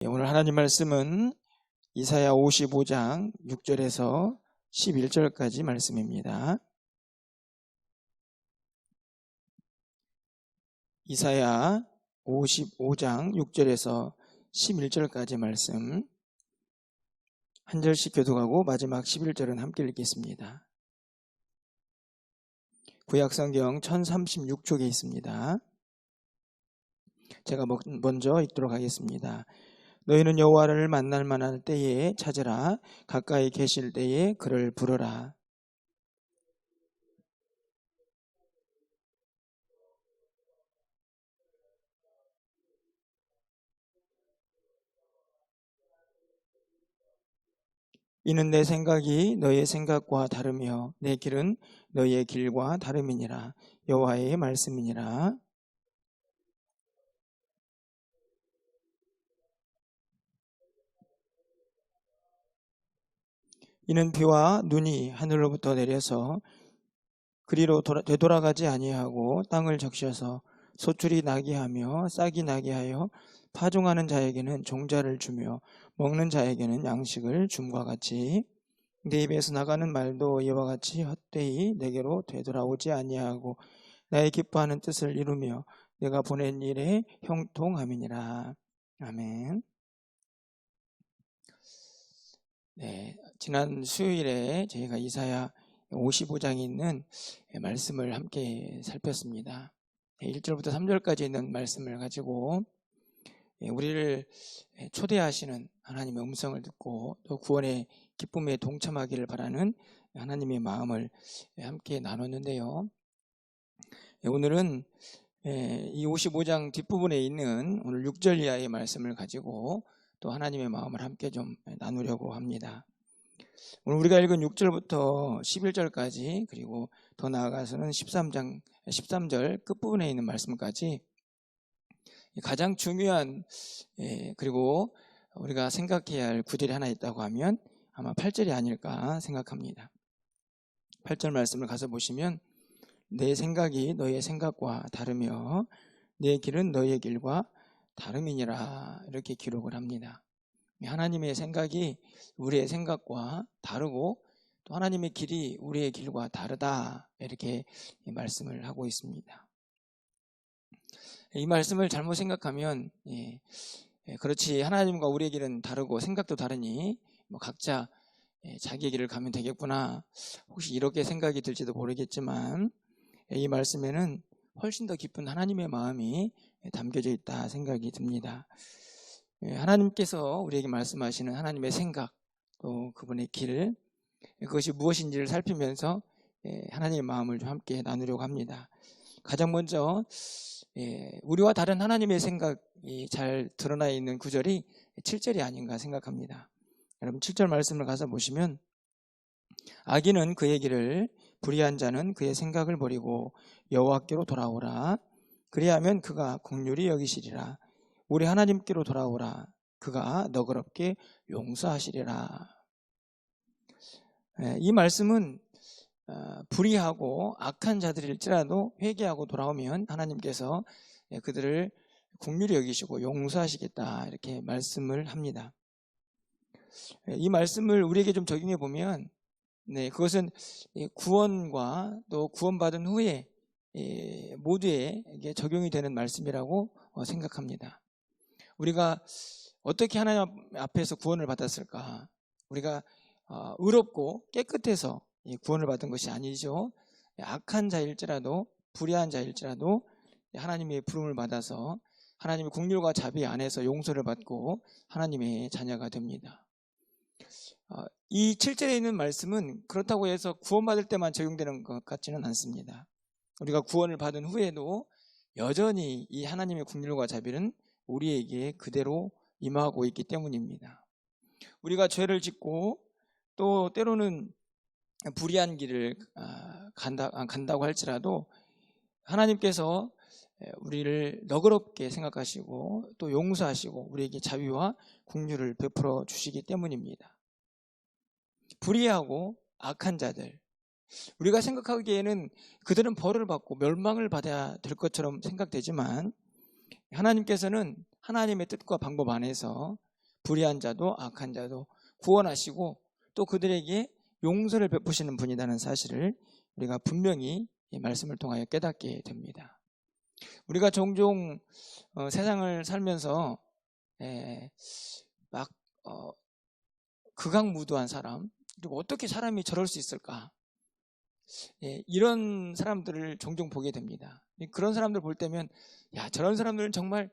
오늘 하나님 말씀은 이사야 55장 6절에서 11절까지 말씀입니다. 이사야 55장 6절에서 11절까지 말씀 한 절씩 교독하고 마지막 11절은 함께 읽겠습니다. 구약성경 1036쪽에 있습니다. 제가 먼저 읽도록 하겠습니다. 너희는 여호와를 만날 만한 때에 찾으라. 가까이 계실 때에 그를 부르라. 이는 내 생각이 너의 생각과 다르며 내 길은 너의 길과 다름이니라. 여호와의 말씀이니라. 이는 비와 눈이 하늘로부터 내려서 그리로 되돌아가지 아니하고 땅을 적셔서 소출이 나게 하며 싹이 나게 하여 파종하는 자에게는 종자를 주며 먹는 자에게는 양식을 줌과 같이 내 입에서 나가는 말도 이와 같이 헛되이 내게로 되돌아오지 아니하고 나의 기뻐하는 뜻을 이루며 내가 보낸 일에 형통함이니라. 아멘. 네, 지난 수요일에 저희가 이사야 55장에 있는 말씀을 함께 살폈습니다. 1절부터 3절까지 있는 말씀을 가지고 우리를 초대하시는 하나님의 음성을 듣고 또 구원의 기쁨에 동참하기를 바라는 하나님의 마음을 함께 나눴는데요. 오늘은 이 55장 뒷부분에 있는 오늘 6절 이하의 말씀을 가지고 또 하나님의 마음을 함께 좀 나누려고 합니다. 오늘 우리가 읽은 6절부터 11절까지 그리고 더 나아가서는 13절 끝부분에 있는 말씀까지 가장 중요한 그리고 우리가 생각해야 할 구절이 하나 있다고 하면 아마 8절이 아닐까 생각합니다. 8절 말씀을 가서 보시면 내 생각이 너의 생각과 다르며 내 길은 너의 길과 다름이니라 이렇게 기록을 합니다. 하나님의 생각이 우리의 생각과 다르고 또 하나님의 길이 우리의 길과 다르다 이렇게 말씀을 하고 있습니다. 이 말씀을 잘못 생각하면 그렇지 하나님과 우리의 길은 다르고 생각도 다르니 각자 자기의 길을 가면 되겠구나 혹시 이렇게 생각이 들지도 모르겠지만 이 말씀에는 훨씬 더 깊은 하나님의 마음이 담겨져 있다 생각이 듭니다. 하나님께서 우리에게 말씀하시는 하나님의 생각 또 그분의 길 그것이 무엇인지를 살피면서 하나님의 마음을 좀 함께 나누려고 합니다. 가장 먼저 우리와 다른 하나님의 생각이 잘 드러나 있는 구절이 7절이 아닌가 생각합니다. 여러분 7절 말씀을 가서 보시면 악인은 그의 길을 불의한 자는 그의 생각을 버리고 여호와께로 돌아오라. 그리하면 그가 긍휼히 여기시리라. 우리 하나님께로 돌아오라. 그가 너그럽게 용서하시리라. 이 말씀은 불의하고 악한 자들일지라도 회개하고 돌아오면 하나님께서 그들을 긍휼히 여기시고 용서하시겠다 이렇게 말씀을 합니다. 이 말씀을 우리에게 좀 적용해 보면 그것은 구원과 또 구원받은 후에 모두에게 적용이 되는 말씀이라고 생각합니다. 우리가 어떻게 하나님 앞에서 구원을 받았을까? 우리가 의롭고 깨끗해서 구원을 받은 것이 아니죠. 악한 자일지라도 불의한 자일지라도 하나님의 부름을 받아서 하나님의 긍휼과 자비 안에서 용서를 받고 하나님의 자녀가 됩니다. 이 7절에 있는 말씀은 그렇다고 해서 구원받을 때만 적용되는 것 같지는 않습니다. 우리가 구원을 받은 후에도 여전히 이 하나님의 긍휼과 자비는 우리에게 그대로 임하고 있기 때문입니다. 우리가 죄를 짓고 또 때로는 불의한 길을 간다고 할지라도 하나님께서 우리를 너그럽게 생각하시고 또 용서하시고 우리에게 자비와 긍휼을 베풀어 주시기 때문입니다. 불의하고 악한 자들 우리가 생각하기에는 그들은 벌을 받고 멸망을 받아야 될 것처럼 생각되지만 하나님께서는 하나님의 뜻과 방법 안에서 불의한 자도 악한 자도 구원하시고 또 그들에게 용서를 베푸시는 분이라는 사실을 우리가 분명히 이 말씀을 통하여 깨닫게 됩니다. 우리가 종종 세상을 살면서 막 극악무도한 사람, 그리고 어떻게 사람이 저럴 수 있을까? 이런 사람들을 종종 보게 됩니다. 그런 사람들 볼 때면 야, 저런 사람들은 정말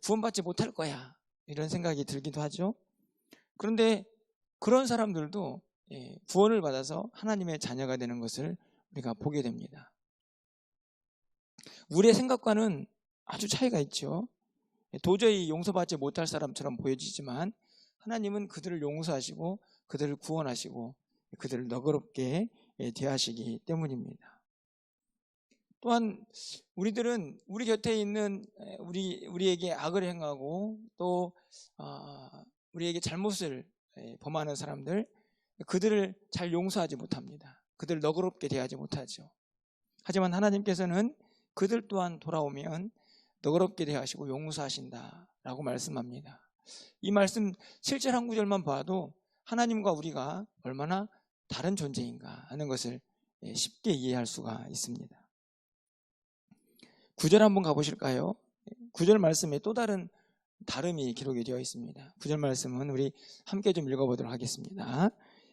구원받지 못할 거야, 이런 생각이 들기도 하죠. 그런데 그런 사람들도 구원을 받아서 하나님의 자녀가 되는 것을 우리가 보게 됩니다. 우리의 생각과는 아주 차이가 있죠. 도저히 용서받지 못할 사람처럼 보여지지만 하나님은 그들을 용서하시고 그들을 구원하시고 그들을 너그럽게 대하시기 때문입니다. 또한 우리들은 우리 곁에 있는 우리에게 악을 행하고 또 우리에게 잘못을 범하는 사람들, 그들을 잘 용서하지 못합니다. 그들을 너그럽게 대하지 못하죠. 하지만 하나님께서는 그들 또한 돌아오면 너그럽게 대하시고 용서하신다라고 말씀합니다. 이 말씀 7절 한 구절만 봐도 하나님과 우리가 얼마나 다른 존재인가 하는 것을 쉽게 이해할 수가 있습니다. 9절 한번 가보실까요? 9절 말씀에 또 다른 다름이 기록이 되어 있습니다. 9절 말씀은 우리 함께 좀 읽어보도록 하겠습니다.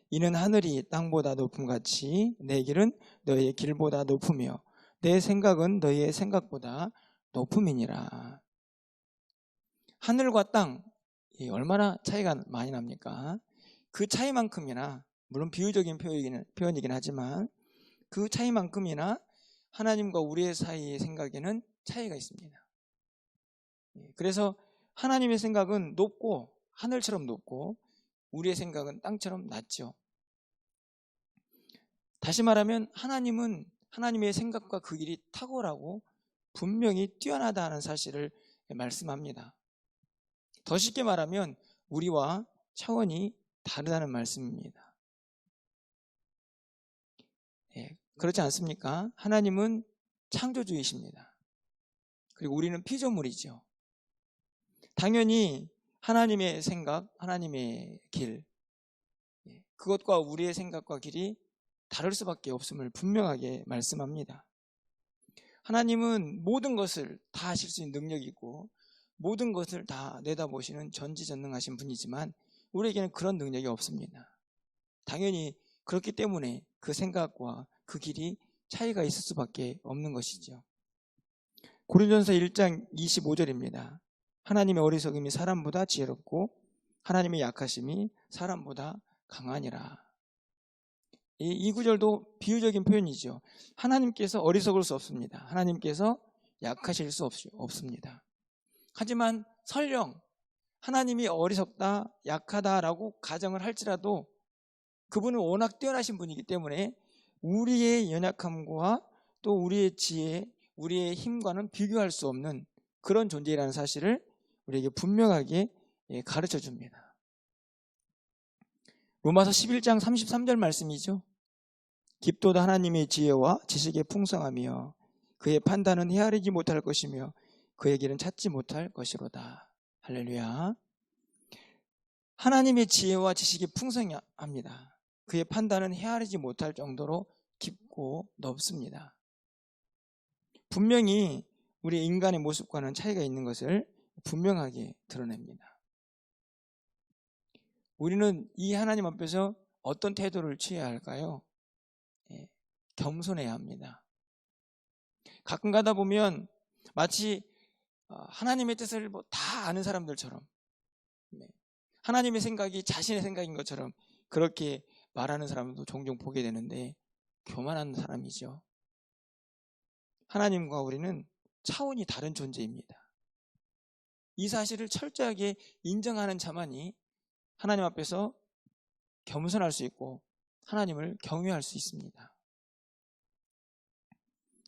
이는 하늘이 땅보다 높음같이 내 길은 너희의 길보다 높으며 내 생각은 너희의 생각보다 높음이니라. 하늘과 땅, 얼마나 차이가 많이 납니까? 그 차이만큼이나, 물론 비유적인 표현이긴 하지만 그 차이만큼이나 하나님과 우리의 사이의 생각에는 차이가 있습니다. 그래서 하나님의 생각은 높고 하늘처럼 높고 우리의 생각은 땅처럼 낮죠. 다시 말하면 하나님은 하나님의 생각과 그 길이 탁월하고 분명히 뛰어나다는 사실을 말씀합니다. 더 쉽게 말하면 우리와 차원이 다르다는 말씀입니다. 그렇지 않습니까? 하나님은 창조주이십니다. 그리고 우리는 피조물이죠. 당연히 하나님의 생각, 하나님의 길, 그것과 우리의 생각과 길이 다를 수밖에 없음을 분명하게 말씀합니다. 하나님은 모든 것을 다 하실 수 있는 능력이 있고 모든 것을 다 내다보시는 전지전능하신 분이지만 우리에게는 그런 능력이 없습니다. 당연히 그렇기 때문에 그 생각과 그 길이 차이가 있을 수밖에 없는 것이죠. 고린도전서 1장 25절입니다. 하나님의 어리석음이 사람보다 지혜롭고 하나님의 약하심이 사람보다 강하니라. 이 구절도 비유적인 표현이죠. 하나님께서 어리석을 수 없습니다. 하나님께서 약하실 수 없습니다. 하지만 설령 하나님이 어리석다, 약하다라고 가정을 할지라도 그분은 워낙 뛰어나신 분이기 때문에 우리의 연약함과 또 우리의 지혜, 우리의 힘과는 비교할 수 없는 그런 존재라는 사실을 우리에게 분명하게 가르쳐 줍니다. 로마서 11장 33절 말씀이죠. 깊도다 하나님의 지혜와 지식의 풍성하며 그의 판단은 헤아리지 못할 것이며 그의 길은 찾지 못할 것이로다. 할렐루야. 하나님의 지혜와 지식이 풍성합니다. 그의 판단은 헤아리지 못할 정도로 깊고 넓습니다. 분명히 우리 인간의 모습과는 차이가 있는 것을 분명하게 드러냅니다. 우리는 이 하나님 앞에서 어떤 태도를 취해야 할까요? 겸손해야 합니다. 가끔 가다 보면 마치 하나님의 뜻을 다 아는 사람들처럼 하나님의 생각이 자신의 생각인 것처럼 그렇게 말하는 사람도 종종 보게 되는데 교만한 사람이죠. 하나님과 우리는 차원이 다른 존재입니다. 이 사실을 철저하게 인정하는 자만이 하나님 앞에서 겸손할 수 있고 하나님을 경외할 수 있습니다.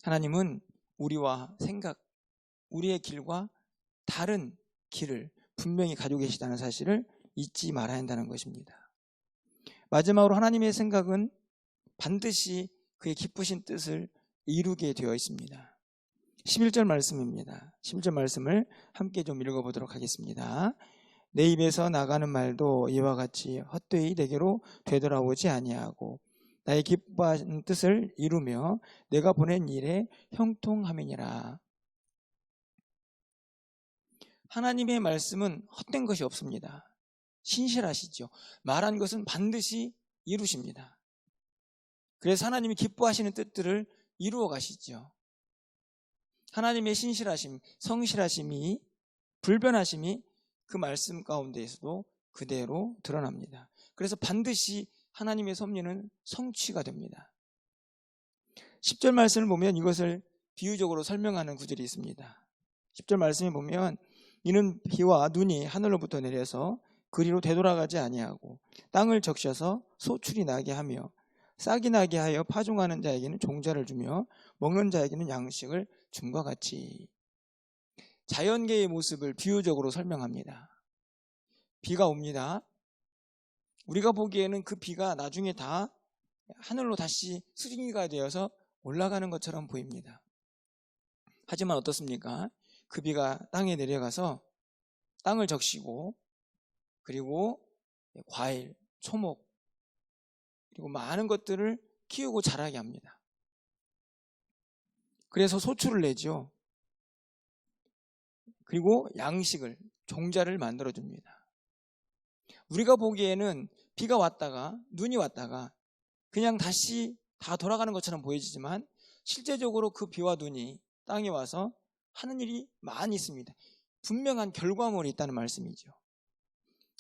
하나님은 우리와 생각, 우리의 길과 다른 길을 분명히 가지고 계시다는 사실을 잊지 말아야 한다는 것입니다. 마지막으로 하나님의 생각은 반드시 그의 기쁘신 뜻을 이루게 되어 있습니다. 11절 말씀입니다. 11절 말씀을 함께 좀 읽어보도록 하겠습니다. 내 입에서 나가는 말도 이와 같이 헛되이 내게로 되돌아오지 아니하고 나의 기뻐하는 뜻을 이루며 내가 보낸 일에 형통함이니라. 하나님의 말씀은 헛된 것이 없습니다. 신실하시죠. 말한 것은 반드시 이루십니다. 그래서 하나님이 기뻐하시는 뜻들을 이루어 가시죠. 하나님의 신실하심, 성실하심이, 불변하심이 그 말씀 가운데에서도 그대로 드러납니다. 그래서 반드시 하나님의 섭리는 성취가 됩니다. 10절 말씀을 보면 이것을 비유적으로 설명하는 구절이 있습니다. 10절 말씀에 보면 이는 비와 눈이 하늘로부터 내려서 그리로 되돌아가지 아니하고 땅을 적셔서 소출이 나게 하며 싹이 나게 하여 파종하는 자에게는 종자를 주며 먹는 자에게는 양식을 줌과 같이. 자연계의 모습을 비유적으로 설명합니다. 비가 옵니다. 우리가 보기에는 그 비가 나중에 다 하늘로 다시 수증기가 되어서 올라가는 것처럼 보입니다. 하지만 어떻습니까? 그 비가 땅에 내려가서 땅을 적시고 그리고 과일, 초목 그리고 많은 것들을 키우고 자라게 합니다. 그래서 소출을 내죠. 그리고 양식을, 종자를 만들어줍니다. 우리가 보기에는 비가 왔다가 눈이 왔다가 그냥 다시 다 돌아가는 것처럼 보여지지만 실제적으로 그 비와 눈이 땅에 와서 하는 일이 많이 있습니다. 분명한 결과물이 있다는 말씀이죠.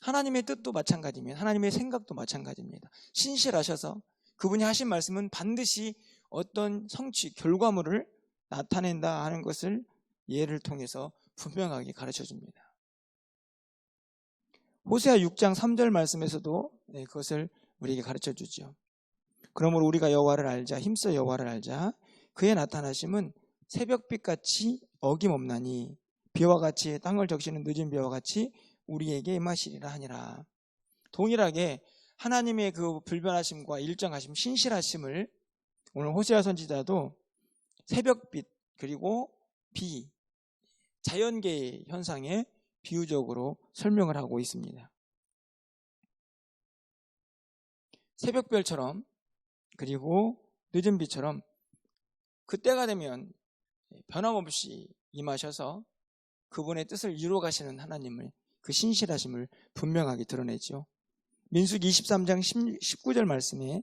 하나님의 뜻도 마찬가지입니다. 하나님의 생각도 마찬가지입니다. 신실하셔서 그분이 하신 말씀은 반드시 어떤 성취, 결과물을 나타낸다 하는 것을 예를 통해서 분명하게 가르쳐 줍니다. 호세아 6장 3절 말씀에서도 그것을 우리에게 가르쳐 주죠. 그러므로 우리가 여호와를 알자, 힘써 여호와를 알자. 그의 나타나심은 새벽빛같이 어김없나니 비와 같이 땅을 적시는 늦은 비와 같이 우리에게 임하시리라 하니라. 동일하게 하나님의 그 불변하심과 일정하심, 신실하심을 오늘 호세아 선지자도 새벽빛 그리고 비, 자연계의 현상에 비유적으로 설명을 하고 있습니다. 새벽별처럼 그리고 늦은 비처럼 그때가 되면 변함없이 임하셔서 그분의 뜻을 이루어 가시는 하나님을, 그 신실하심을 분명하게 드러내죠. 민수기 23장 19절 말씀에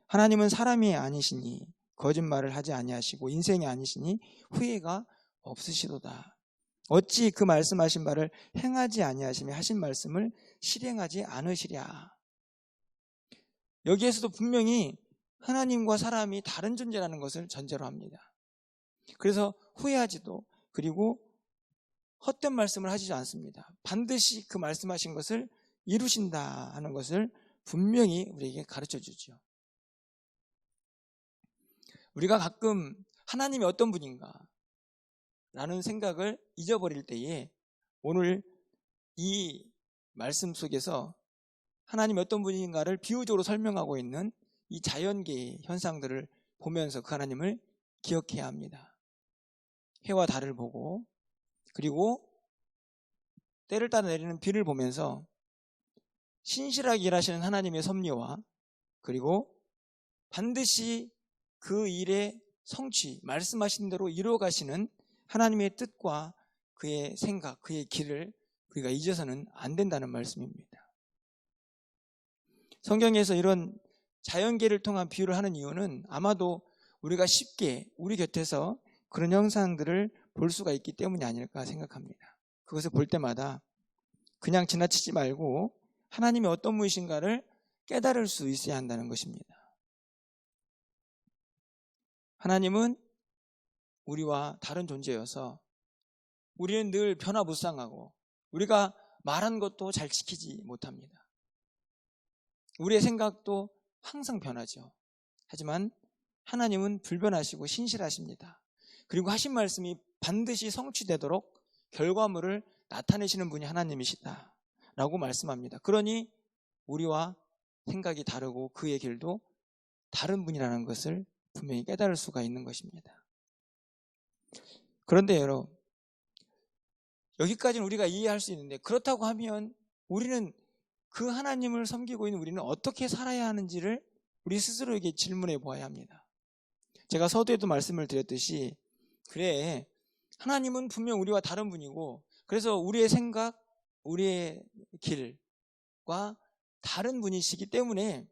하나님은 사람이 아니시니 거짓말을 하지 아니하시고 인생이 아니시니 후회가 없으시도다. 어찌 그 말씀하신 바를 행하지 아니하시며 하신 말씀을 실행하지 않으시랴. 여기에서도 분명히 하나님과 사람이 다른 존재라는 것을 전제로 합니다. 그래서 후회하지도 그리고 헛된 말씀을 하지 않습니다. 반드시 그 말씀하신 것을 이루신다 하는 것을 분명히 우리에게 가르쳐 주죠. 우리가 가끔 하나님이 어떤 분인가 라는 생각을 잊어버릴 때에 오늘 이 말씀 속에서 하나님이 어떤 분인가를 비유적으로 설명하고 있는 이 자연계의 현상들을 보면서 그 하나님을 기억해야 합니다. 해와 달을 보고 그리고 때를 따라 내리는 비를 보면서 신실하게 일하시는 하나님의 섭리와 그리고 반드시 그 일의 성취, 말씀하신 대로 이루어 가시는 하나님의 뜻과 그의 생각, 그의 길을 우리가 잊어서는 안 된다는 말씀입니다. 성경에서 이런 자연계를 통한 비유를 하는 이유는 아마도 우리가 쉽게 우리 곁에서 그런 형상들을 볼 수가 있기 때문이 아닐까 생각합니다. 그것을 볼 때마다 그냥 지나치지 말고 하나님이 어떤 분이신가를 깨달을 수 있어야 한다는 것입니다. 하나님은 우리와 다른 존재여서 우리는 늘 변화무쌍하고 우리가 말한 것도 잘 지키지 못합니다. 우리의 생각도 항상 변하죠. 하지만 하나님은 불변하시고 신실하십니다. 그리고 하신 말씀이 반드시 성취되도록 결과물을 나타내시는 분이 하나님이시다 라고 말씀합니다. 그러니 우리와 생각이 다르고 그의 길도 다른 분이라는 것을 분명히 깨달을 수가 있는 것입니다. 그런데 여러분, 여기까지는 우리가 이해할 수 있는데 그렇다고 하면 우리는 그 하나님을 섬기고 있는 우리는 어떻게 살아야 하는지를 우리 스스로에게 질문해 보아야 합니다. 제가 서두에도 말씀을 드렸듯이, 그래, 하나님은 분명 우리와 다른 분이고, 그래서 우리의 생각, 우리의 길과 다른 분이시기 때문에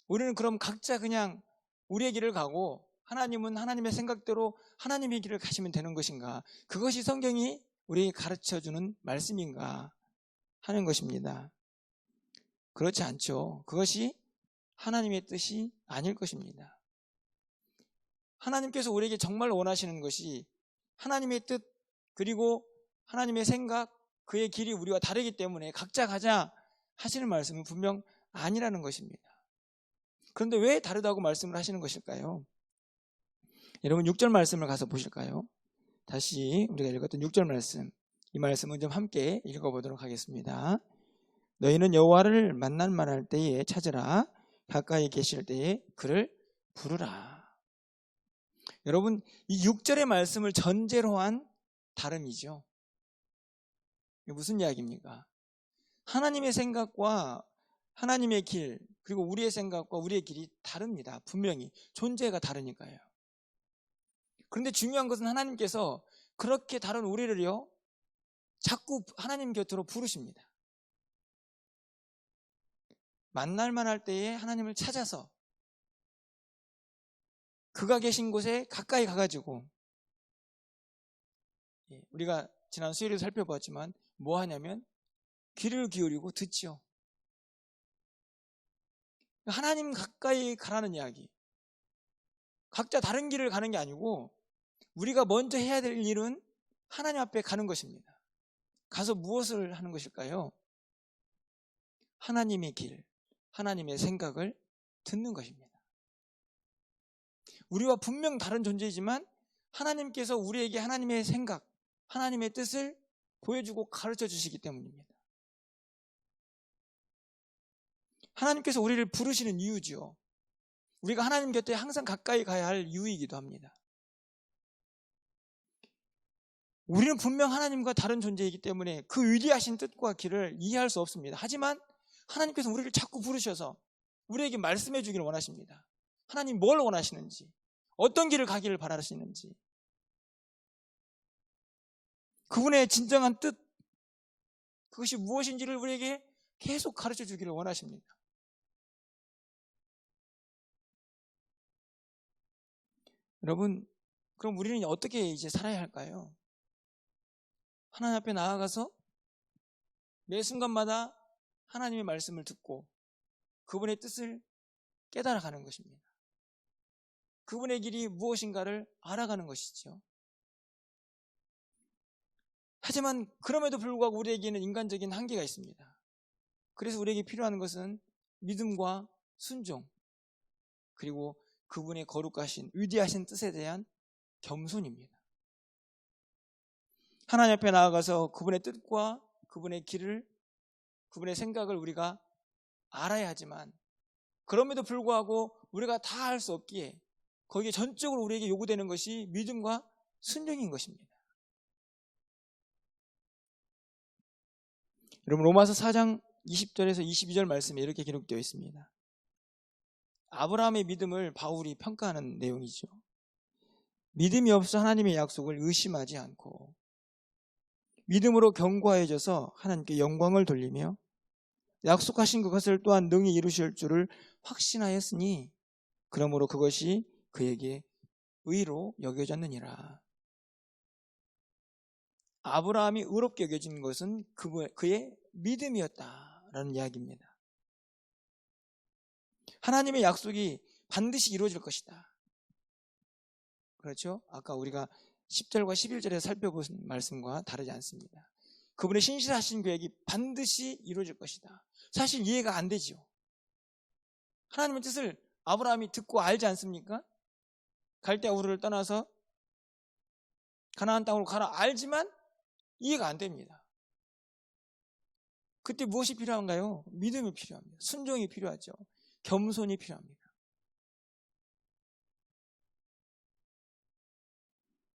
우리는 그럼 각자 그냥 우리의 길을 가고 하나님은 하나님의 생각대로 하나님의 길을 가시면 되는 것인가? 그것이 성경이 우리에게 가르쳐주는 말씀인가 하는 것입니다. 그렇지 않죠. 그것이 하나님의 뜻이 아닐 것입니다. 하나님께서 우리에게 정말 원하시는 것이 하나님의 뜻, 그리고 하나님의 생각, 그의 길이 우리와 다르기 때문에 각자 가자 하시는 말씀은 분명 아니라는 것입니다. 그런데 왜 다르다고 말씀을 하시는 것일까요? 여러분 6절 말씀을 가서 보실까요? 다시 우리가 읽었던 6절 말씀, 이 말씀은 좀 함께 읽어보도록 하겠습니다. 너희는 여호와를 만날 만할 때에 찾으라. 가까이 계실 때에 그를 부르라. 여러분, 이 6절의 말씀을 전제로 한 다름이죠. 이게 무슨 이야기입니까? 하나님의 생각과 하나님의 길, 그리고 우리의 생각과 우리의 길이 다릅니다. 분명히 존재가 다르니까요. 그런데 중요한 것은 하나님께서 그렇게 다른 우리를요, 자꾸 하나님 곁으로 부르십니다. 만날만 할 때에 하나님을 찾아서 그가 계신 곳에 가까이 가가지고, 우리가 지난 수요일에 살펴보았지만 뭐 하냐면 귀를 기울이고 듣지요. 하나님 가까이 가라는 이야기. 각자 다른 길을 가는 게 아니고 우리가 먼저 해야 될 일은 하나님 앞에 가는 것입니다. 가서 무엇을 하는 것일까요? 하나님의 길, 하나님의 생각을 듣는 것입니다. 우리와 분명 다른 존재이지만 하나님께서 우리에게 하나님의 생각, 하나님의 뜻을 보여주고 가르쳐 주시기 때문입니다. 하나님께서 우리를 부르시는 이유죠. 우리가 하나님 곁에 항상 가까이 가야 할 이유이기도 합니다. 우리는 분명 하나님과 다른 존재이기 때문에 그 위대하신 뜻과 길을 이해할 수 없습니다. 하지만 하나님께서 우리를 자꾸 부르셔서 우리에게 말씀해 주기를 원하십니다. 하나님 뭘 원하시는지, 어떤 길을 가기를 바라시는지, 그분의 진정한 뜻, 그것이 무엇인지를 우리에게 계속 가르쳐 주기를 원하십니다. 여러분, 그럼 우리는 어떻게 이제 살아야 할까요? 하나님 앞에 나아가서 매 순간마다 하나님의 말씀을 듣고 그분의 뜻을 깨달아가는 것입니다. 그분의 길이 무엇인가를 알아가는 것이죠. 하지만 그럼에도 불구하고 우리에게는 인간적인 한계가 있습니다. 그래서 우리에게 필요한 것은 믿음과 순종, 그리고 그분의 거룩하신 위대하신 뜻에 대한 겸손입니다. 하나님 앞에 나아가서 그분의 뜻과 그분의 길을, 그분의 생각을 우리가 알아야 하지만 그럼에도 불구하고 우리가 다 할 수 없기에 거기에 전적으로 우리에게 요구되는 것이 믿음과 순종인 것입니다. 여러분, 로마서 4장 20절에서 22절 말씀에 이렇게 기록되어 있습니다. 아브라함의 믿음을 바울이 평가하는 내용이죠. 믿음이 없어 하나님의 약속을 의심하지 않고 믿음으로 견고해져서 하나님께 영광을 돌리며 약속하신 그것을 또한 능히 이루실 줄을 확신하였으니 그러므로 그것이 그에게 의로 여겨졌느니라. 아브라함이 의롭게 여겨진 것은 그의 믿음이었다라는 이야기입니다. 하나님의 약속이 반드시 이루어질 것이다. 그렇죠? 아까 우리가 10절과 11절에 살펴본 말씀과 다르지 않습니다. 그분의 신실하신 계획이 반드시 이루어질 것이다. 사실 이해가 안 되죠. 하나님의 뜻을 아브라함이 듣고 알지 않습니까? 갈대아 우르를 떠나서 가나안 땅으로 가라 알지만 이해가 안 됩니다. 그때 무엇이 필요한가요? 믿음이 필요합니다. 순종이 필요하죠. 겸손이 필요합니다.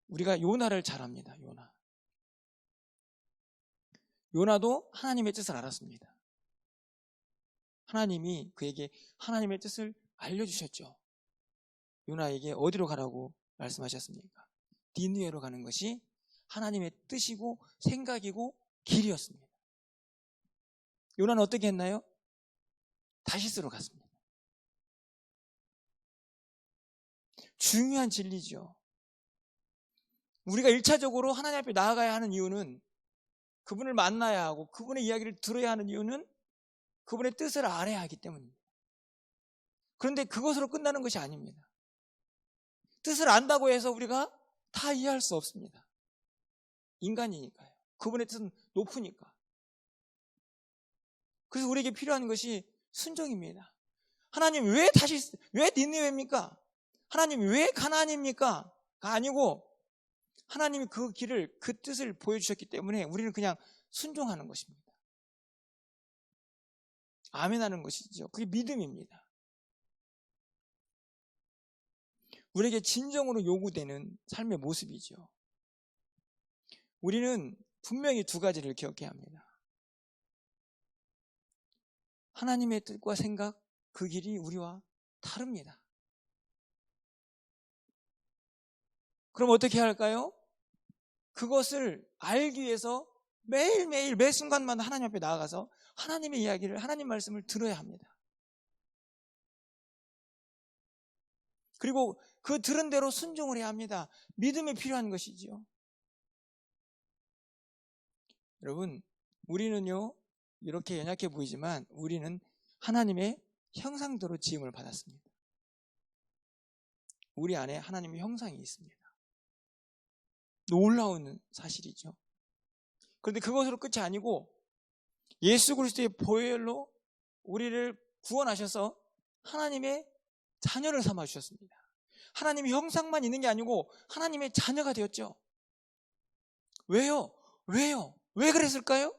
우리가 요나를 잘 압니다. 요나도 하나님의 뜻을 알았습니다. 하나님이 그에게 하나님의 뜻을 알려주셨죠. 요나에게 어디로 가라고 말씀하셨습니까? 니느웨로 가는 것이 하나님의 뜻이고 생각이고 길이었습니다. 요나는 어떻게 했나요? 다시스로 갔습니다. 중요한 진리죠. 우리가 1차적으로 하나님 앞에 나아가야 하는 이유는, 그분을 만나야 하고 그분의 이야기를 들어야 하는 이유는 그분의 뜻을 알아야 하기 때문입니다. 그런데 그것으로 끝나는 것이 아닙니다. 뜻을 안다고 해서 우리가 다 이해할 수 없습니다. 인간이니까요. 그분의 뜻은 높으니까. 그래서 우리에게 필요한 것이 순종입니다. 하나님 왜 니느웨입니까? 하나님 왜 가나안입니까? 가 아니고 하나님이 그 길을, 그 뜻을 보여주셨기 때문에 우리는 그냥 순종하는 것입니다. 아멘하는 것이죠. 그게 믿음입니다. 우리에게 진정으로 요구되는 삶의 모습이죠. 우리는 분명히 두 가지를 기억해야 합니다. 하나님의 뜻과 생각, 그 길이 우리와 다릅니다. 그럼 어떻게 해야 할까요? 그것을 알기 위해서 매일매일 매 순간마다 하나님 앞에 나아가서 하나님의 이야기를, 하나님 말씀을 들어야 합니다. 그리고 그 들은 대로 순종을 해야 합니다. 믿음이 필요한 것이지요. 여러분, 우리는요, 이렇게 연약해 보이지만 우리는 하나님의 형상대로 지음을 받았습니다. 우리 안에 하나님의 형상이 있습니다. 놀라운 사실이죠. 그런데 그것으로 끝이 아니고 예수 그리스도의 보혈로 우리를 구원하셔서 하나님의 자녀를 삼아 주셨습니다. 하나님의 형상만 있는 게 아니고 하나님의 자녀가 되었죠. 왜요? 왜 그랬을까요?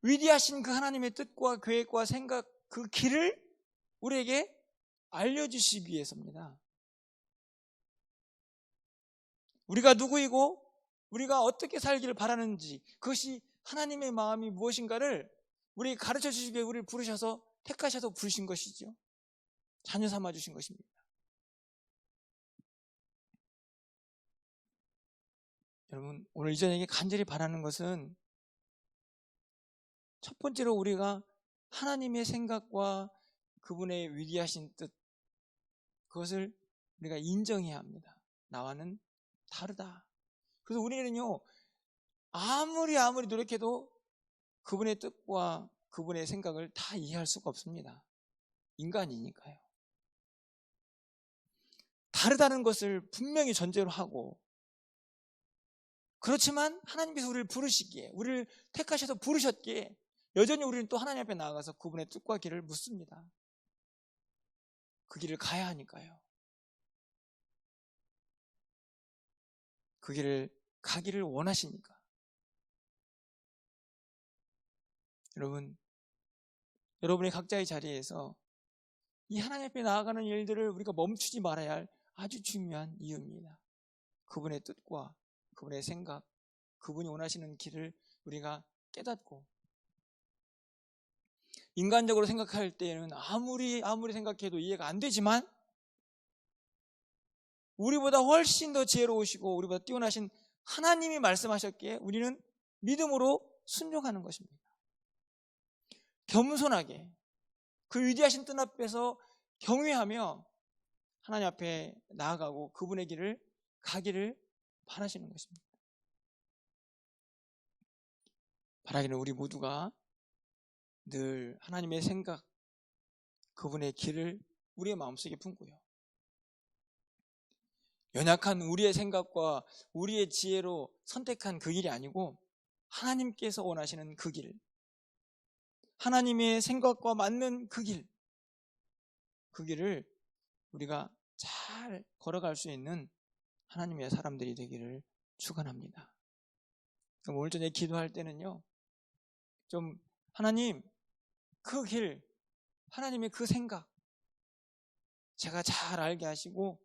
위대하신 그 하나님의 뜻과 계획과 생각, 그 길을 우리에게 알려주시기 위해서입니다. 우리가 누구이고 우리가 어떻게 살기를 바라는지, 그것이 하나님의 마음이 무엇인가를 우리에게 가르쳐 주시기 위해 우리를 부르셔서 택하셔서 부르신 것이죠. 자녀 삼아 주신 것입니다. 여러분, 오늘 이 저녁에 간절히 바라는 것은, 첫 번째로 우리가 하나님의 생각과 그분의 위대하신 뜻, 그것을 우리가 인정해야 합니다. 나와는 다르다. 그래서 우리는요, 아무리 노력해도 그분의 뜻과 그분의 생각을 다 이해할 수가 없습니다. 인간이니까요. 다르다는 것을 분명히 전제로 하고, 그렇지만 하나님께서 우리를 부르시기에, 우리를 택하셔서 부르셨기에 여전히 우리는 또 하나님 앞에 나아가서 그분의 뜻과 길을 묻습니다. 그 길을 가야 하니까요. 그 길을 가기를 원하시니까. 여러분의 각자의 자리에서 이 하나님 앞에 나아가는 일들을 우리가 멈추지 말아야 할 아주 중요한 이유입니다. 그분의 뜻과 그분의 생각, 그분이 원하시는 길을 우리가 깨닫고, 인간적으로 생각할 때는 아무리 생각해도 이해가 안 되지만 우리보다 훨씬 더 지혜로우시고 우리보다 뛰어나신 하나님이 말씀하셨기에 우리는 믿음으로 순종하는 것입니다. 겸손하게 그 위대하신 뜻 앞에서 경외하며 하나님 앞에 나아가고 그분의 길을 가기를 바라시는 것입니다. 바라기는 우리 모두가 늘 하나님의 생각, 그분의 길을 우리의 마음속에 품고요, 연약한 우리의 생각과 우리의 지혜로 선택한 그 길이 아니고 하나님께서 원하시는 그 길, 하나님의 생각과 맞는 그 길을 우리가 잘 걸어갈 수 있는 하나님의 사람들이 되기를 축원합니다. 그럼 오늘 저녁에 기도할 때는요, 좀 하나님, 그 길, 하나님의 그 생각 제가 잘 알게 하시고,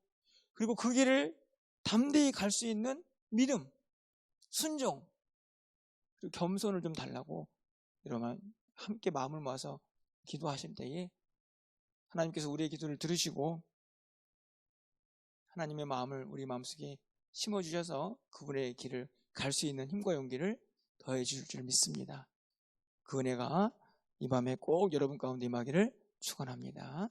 그리고 그 길을 담대히 갈 수 있는 믿음, 순종, 겸손을 좀 달라고 여러분 함께 마음을 모아서 기도하실 때에 하나님께서 우리의 기도를 들으시고 하나님의 마음을 우리 마음속에 심어주셔서 그분의 길을 갈 수 있는 힘과 용기를 더해 주실 줄 믿습니다. 그 은혜가 이 밤에 꼭 여러분 가운데 임하기를 축원합니다.